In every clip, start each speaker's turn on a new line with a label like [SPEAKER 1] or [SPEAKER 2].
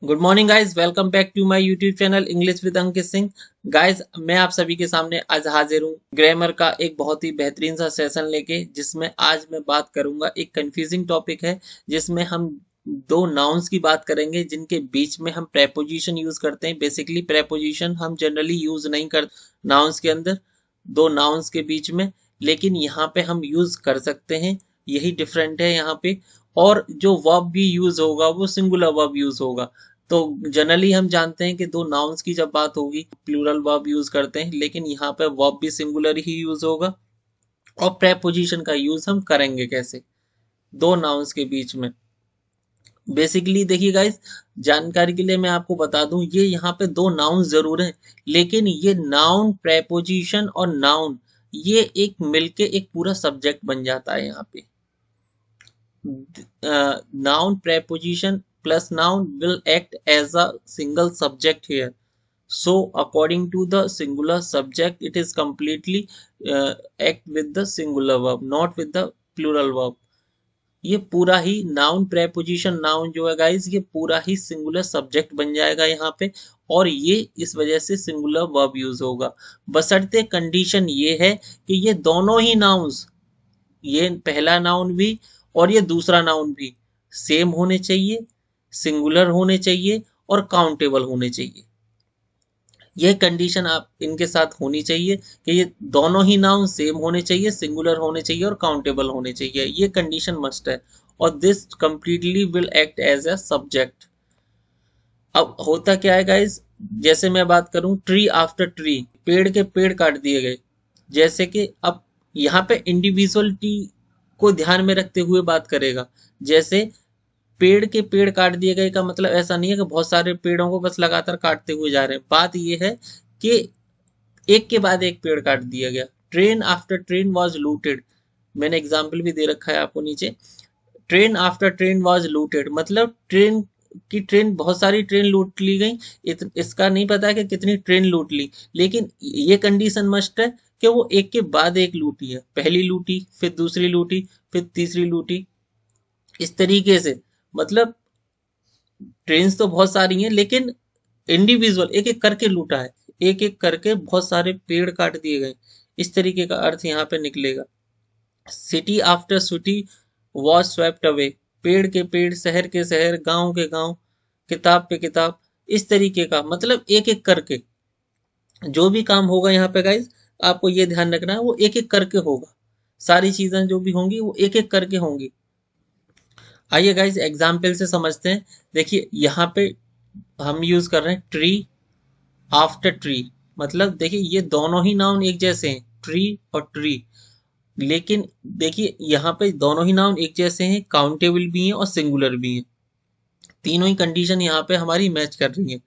[SPEAKER 1] Good morning guys, welcome back to my YouTube channel English with Ankit Singh. Guys, मैं आप सभी के सामने आज हाजिर हूँ ग्रामर का एक बहुत ही बेहतरीन सा सेशन लेके, जिसमें आज मैं बात करूंगा। एक कंफ्यूजिंग टॉपिक है जिसमें हम दो नाउन्स की बात करेंगे जिनके बीच में हम प्रेपोजिशन यूज करते हैं। बेसिकली प्रेपोजिशन हम जनरली यूज नहीं कर नाउन्स के अंदर, दो नाउन्स के बीच में, लेकिन यहाँ पे हम यूज कर सकते हैं। यही डिफरेंट है यहाँ पे। और जो वर्ब भी यूज होगा वो सिंगुलर वर्ब यूज होगा। तो जनरली हम जानते हैं कि दो नाउन्स की जब बात होगी प्लूरल वर्ब यूज करते हैं, लेकिन यहाँ पे वर्ब भी सिंगुलर ही यूज होगा। और प्रेपोजिशन का यूज हम करेंगे कैसे दो नाउन्स के बीच में। बेसिकली देखिए गाइस, जानकारी के लिए मैं आपको बता दूं, ये यहाँ पे दो नाउन जरूर हैं, लेकिन ये नाउन, प्रेपोजिशन और नाउन, ये एक मिलके एक पूरा सब्जेक्ट बन जाता है यहाँ पे। Noun, preposition plus noun will act as a single subject here. So according to the singular subject, it is completely act with the singular verb, not with the plural verb. ये पूरा ही noun, preposition, noun जो है guys, ये पूरा ही singular subject बन जाएगा यहाँ पे। और ये इस वजह से सिंगुलर वर्ब यूज होगा। बशर्ते कंडीशन ये है कि ये दोनों ही नाउन्स, ये पहला नाउन भी और ये दूसरा नाउन भी सेम होने चाहिए, सिंगुलर होने चाहिए और काउंटेबल होने चाहिए। यह कंडीशन आप इनके साथ होनी चाहिए कि ये दोनों ही नाउन सेम होने चाहिए, सिंगुलर होने चाहिए और काउंटेबल होने चाहिए। ये कंडीशन मस्ट है। और this completely will act as a subject. अब होता क्या है गाइस, जैसे मैं बात करूं ट्री आफ्टर ट्री, पेड़ के पेड़ काट दिए गए। जैसे कि अब यहाँ पे इंडिविजुअलिटी को ध्यान में रखते हुए बात करेगा। जैसे पेड़ के पेड़ काट दिए गए का मतलब ऐसा नहीं है कि बहुत सारे पेड़ों को बस लगातार काटते हुए जा रहे हैं। बात यह है कि एक के बाद एक पेड़ काट दिया गया। Train after train was looted, मैंने एग्जाम्पल भी दे रखा है आपको नीचे। Train after train was looted मतलब ट्रेन बहुत सारी ट्रेन लूट ली गई। इसका नहीं पता कि कितनी ट्रेन लूट ली, लेकिन ये कंडीशन मस्ट है कि वो एक के बाद एक लूटी है। पहली लूटी, फिर दूसरी लूटी, फिर तीसरी लूटी, इस तरीके से। मतलब ट्रेन तो बहुत सारी हैं, लेकिन इंडिविजुअल एक एक करके लूटा है, एक एक करके बहुत सारे पेड़ काट दिए गए। इस तरीके का अर्थ यहाँ पे निकलेगा। City after city was swept away, पेड़ के पेड़, शहर के शहर, गांव के गांव, किताब पे किताब, इस तरीके का। मतलब एक एक करके जो भी काम होगा यहाँ पे गाइज, आपको ये ध्यान रखना है वो एक एक करके होगा। सारी चीजें जो भी होंगी वो एक एक करके होंगी। आइए गाइज एग्जाम्पल से समझते हैं। देखिए यहाँ पे हम यूज कर रहे हैं ट्री आफ्टर ट्री। मतलब देखिए ये दोनों ही नाउन एक जैसे हैं, ट्री और ट्री। लेकिन देखिए यहाँ पे दोनों ही नाउन एक जैसे हैं, काउंटेबल भी हैं और सिंगुलर भी हैं। तीनों ही कंडीशन यहाँ पे हमारी मैच कर रही है।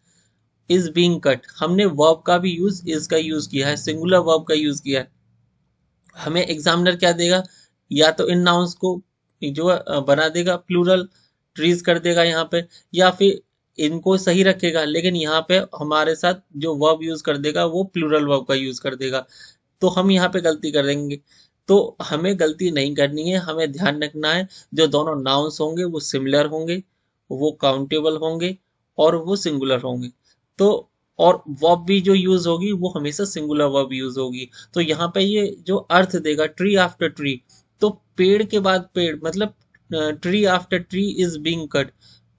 [SPEAKER 1] इज बीइंग कट, हमने वर्ब का भी यूज, इज का यूज किया है, सिंगुलर वर्ब का यूज किया है। हमें एग्जामिनर क्या देगा, या तो इन नाउन्स को जो बना देगा प्लूरल, ट्रीज कर देगा यहाँ पे, या फिर इनको सही रखेगा, लेकिन यहाँ पे हमारे साथ जो वर्ब यूज कर देगा वो प्लूरल वर्ब का यूज कर देगा। तो हम यहाँ पे गलती कर देंगे। तो हमें गलती नहीं करनी है, हमें ध्यान रखना है जो दोनों नाउन्स होंगे वो सिमिलर होंगे, वो काउंटेबल होंगे और वो सिंगुलर होंगे। तो और वर्ब भी जो यूज होगी वो हमेशा सिंगुलर वर्ब यूज होगी। तो यहाँ पे ये जो अर्थ देगा ट्री आफ्टर ट्री, तो पेड़ के बाद पेड़, मतलब tree after tree is being cut.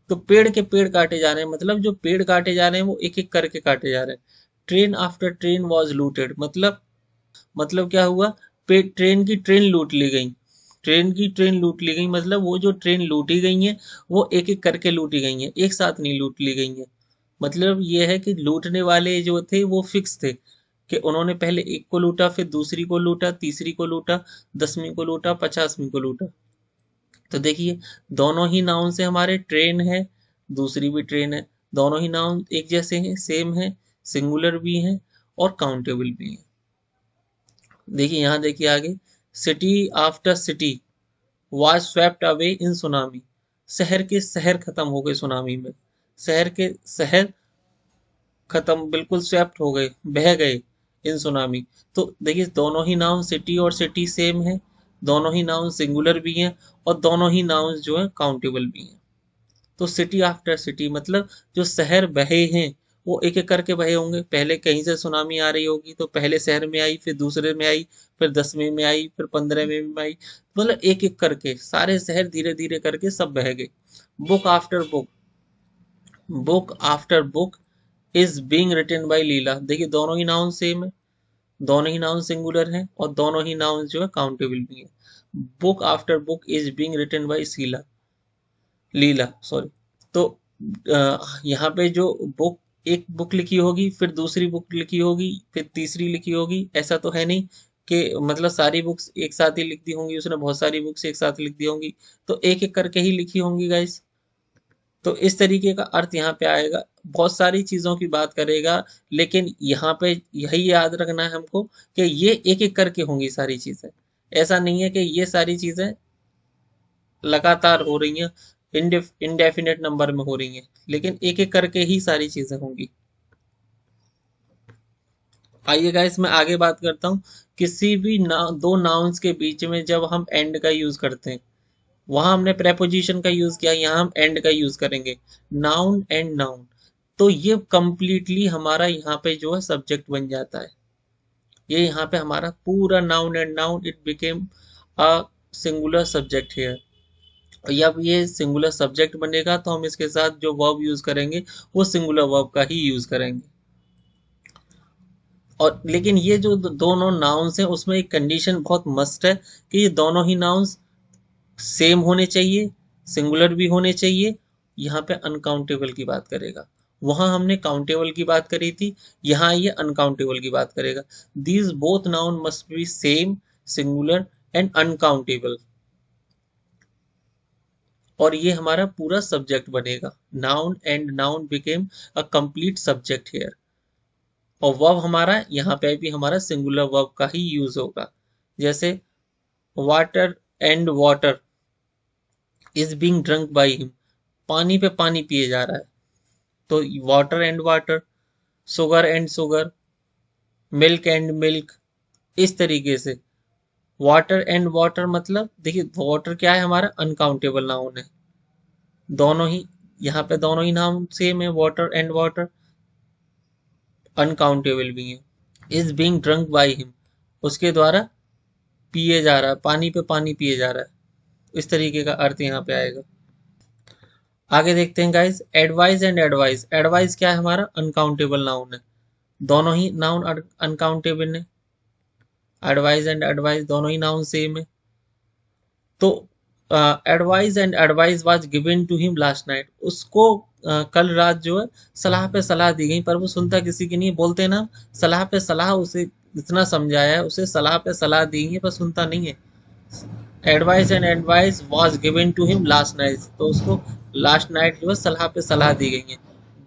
[SPEAKER 1] तो पेड़ के पेड़ काटे जा रहे हैं, मतलब जो पेड़ काटे जा रहे हैं वो एक एक करके काटे जा रहे हैं। Train after train was looted मतलब क्या हुआ, ट्रेन की ट्रेन लूट ली गई। ट्रेन की ट्रेन लूट ली गई मतलब वो जो ट्रेन लूटी गई है वो एक एक करके लूटी गई है, एक साथ नहीं लूट ली गई है। मतलब ये है कि लूटने वाले जो थे वो फिक्स थे कि उन्होंने पहले एक को लूटा, फिर दूसरी को लूटा, तीसरी को लूटा, 10वीं को लूटा, 50वीं को लूटा। तो देखिए दोनों ही नाउन से हमारे ट्रेन है, दूसरी भी ट्रेन है। दोनों ही नाउन एक जैसे हैं, सेम है, सिंगुलर भी हैं और काउंटेबल भी हैं। देखिए यहाँ देखिए आगे, city after city was swept away in tsunami, शहर के शहर खत्म हो गए सुनामी में। शहर के शहर खत्म, बिल्कुल स्वेप्ट हो गए, बह गए इन सुनामी। तो देखिए दोनों ही नाउन सिटी और सिटी सेम है, दोनों ही नाउन सिंगुलर भी हैं और दोनों ही नाउन जो है काउंटेबल भी हैं। तो सिटी आफ्टर सिटी मतलब जो शहर बहे हैं वो एक एक करके बहे होंगे। पहले कहीं से सुनामी आ रही होगी तो पहले शहर में आई, फिर दूसरे में आई, फिर 10वें में आई, फिर 15वें में आई, मतलब एक एक करके सारे शहर धीरे धीरे करके सब बह गए। Book after book, book after book is being written by Leela. देखिए दोनों ही नाउन सेम है, दोनों ही नाउन सिंगुलर हैं और दोनों ही नाउन जो है काउंटेबल भी है। Book after book is being written by Sheela, Leela sorry. तो यहाँ पे जो बुक, एक बुक लिखी होगी, फिर दूसरी बुक लिखी होगी, फिर तीसरी लिखी होगी, ऐसा तो है नहीं कि मतलब सारी बुक्स एक साथ ही लिख दी होंगी, उसने बहुत सारी बुक्स एक साथ लिख दी होंगी, तो एक एक करके ही लिखी होंगी गाइस। तो इस तरीके का अर्थ यहाँ पे आएगा, बहुत सारी चीजों की बात करेगा, लेकिन यहाँ पे यही याद रखना है हमको कि ये एक एक करके होंगी सारी चीजें। ऐसा नहीं है कि ये सारी चीजें लगातार हो रही हैं, इनडेफिनेट नंबर में हो रही हैं, लेकिन एक एक करके ही सारी चीजें होंगी। आइए गाइस मैं आगे बात करता हूँ। किसी भी दो नाउन्स के बीच में जब हम एंड का यूज करते हैं, वहां हमने प्रेपोजिशन का यूज किया, यहाँ हम एंड का यूज करेंगे, नाउन एंड नाउन। तो ये कंप्लीटली हमारा यहाँ पे जो है सब्जेक्ट बन जाता है। ये यहाँ पे हमारा पूरा noun and noun it became a singular subject here. जब ये सिंगुलर सब्जेक्ट बनेगा तो हम इसके साथ जो वर्ब यूज करेंगे वो सिंगुलर वर्ब का ही यूज करेंगे। और लेकिन ये जो दोनों नाउन्स हैं उसमें एक कंडीशन बहुत मस्ट है कि ये दोनों ही नाउन्स सेम होने चाहिए, सिंगुलर भी होने चाहिए। यहाँ पे अनकाउंटेबल की बात करेगा, वहां हमने काउंटेबल की बात करी थी, यहाँ ये अनकाउंटेबल की बात करेगा। These both noun must be same, singular and uncountable. और ये हमारा पूरा सब्जेक्ट बनेगा। Noun and noun became a complete subject here. और वर्ब हमारा यहाँ पे भी हमारा सिंगुलर वर्ब का ही यूज होगा। जैसे water and water is being drunk by him, पानी पे पानी पिए जा रहा है, तो water and water, sugar and sugar, milk and milk, इस तरीके से। वाटर एंड वाटर मतलब देखिए वाटर क्या है हमारा अनकाउंटेबल नाउन है, दोनों ही यहाँ पे दोनों ही नाउन सेम है, वाटर एंड वाटर अनकाउंटेबल भी है। Is being drunk by him, उसके द्वारा पिए जा रहा है, पानी पे पानी पिए जा रहा है, इस तरीके का अर्थ यहाँ पे आएगा। आगे देखते हैं guys, advice and advice. Advice क्या है हमारा अनकाउंटेबल नाउन है, दोनों ही नाउन अनकाउंटेबल है। एडवाइस एंड एडवाइस दोनों ही नाउन सेम है। तो advice and advice was given to him last night, उसको कल रात जो है सलाह पे सलाह दी गई, पर वो सुनता किसी की नहीं, बोलते ना सलाह पे सलाह, उसे इतना समझाया है, उसे सलाह पे सलाह दी है पर सुनता नहीं है। Advice and advice was given to him last night, तो उसको लास्ट नाइट जो है सलाह पे सलाह दी गई है।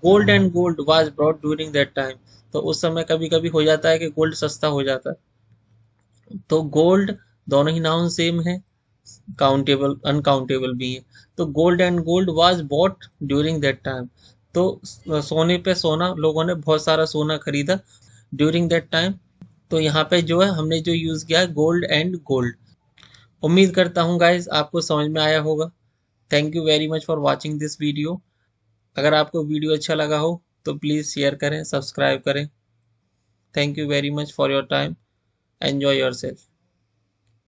[SPEAKER 1] Gold and gold was brought during that time, तो उस समय कभी कभी हो जाता है कि गोल्ड सस्ता हो जाता है। तो गोल्ड दोनों ही नाउन सेम है, काउंटेबल अनकाउंटेबल भी है। तो gold and gold was bought during that time, तो सोने पे सोना, लोगों ने बहुत सारा सोना खरीदा ड्यूरिंग दैट टाइम। तो यहाँ पे जो है हमने जो यूज किया है गोल्ड एंड गोल्ड। उम्मीद करता हूँ गाइज आपको समझ में आया होगा। Thank you very much for watching this video. अगर आपको वीडियो अच्छा लगा हो तो प्लीज़ शेयर करें, सब्सक्राइब करें। Thank you very much for your time, enjoy your self.